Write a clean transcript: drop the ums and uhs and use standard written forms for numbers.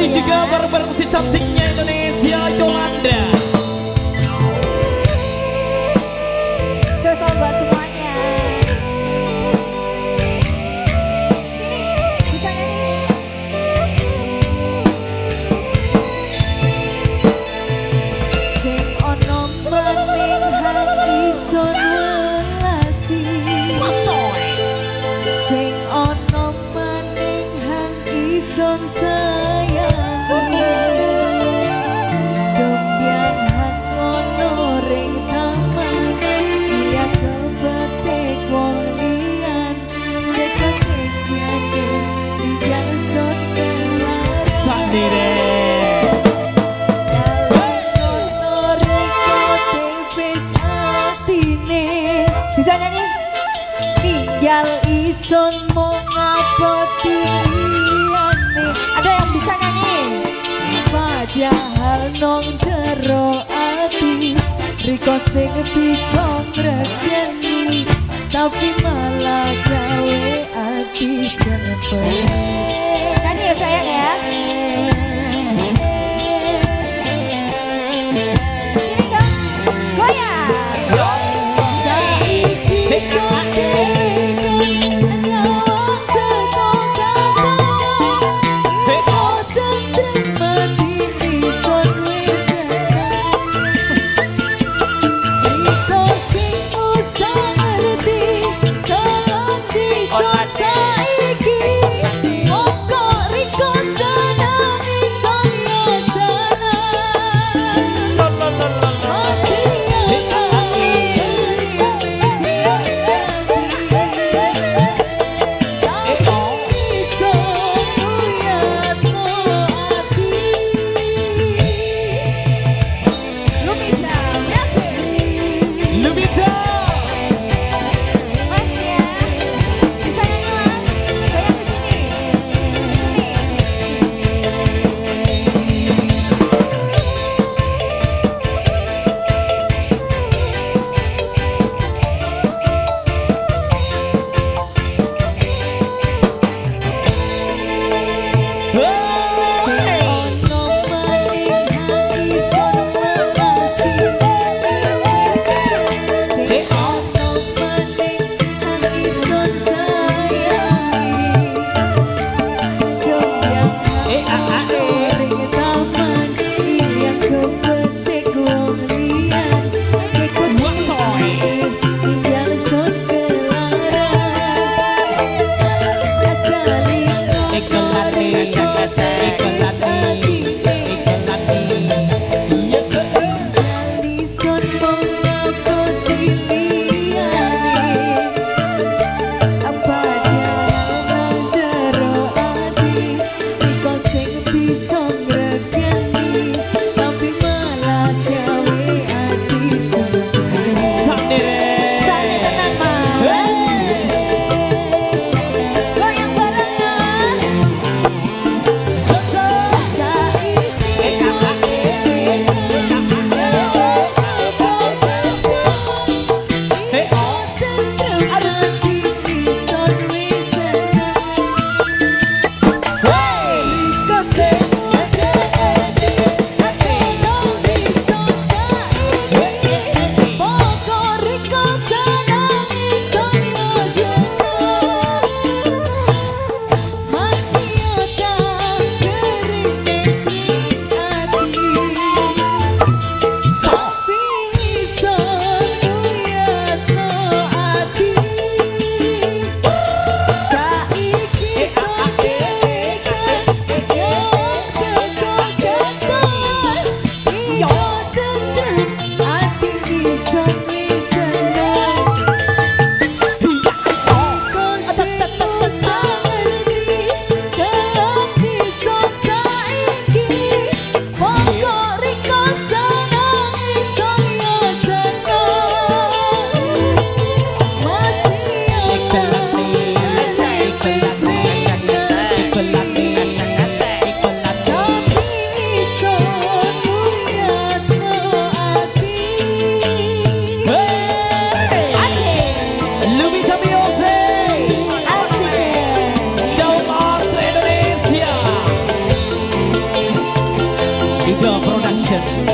kasih juga bareng-bareng si cantiknya Indonesia Yolanda. Selamat buat semuanya. Sini, bisa nyanyi. Sing ono maning hati son welasi. Sing ono maning hati son sayangi. Dombyang hang ono ring taman. Iya kebetek wong liyan. Deketek nyane di jason kelas. Sandire. Bisa nyanyi? Tinggal ison mau ngapoti liyane. Ada yang bisa nyanyi? Padahal nong jero ati Riko sing bisa ngregeni tapi malah gawe ati serpet. Nyanyi ya sayang ya. Sini dong, goyang. Oh Ido Production.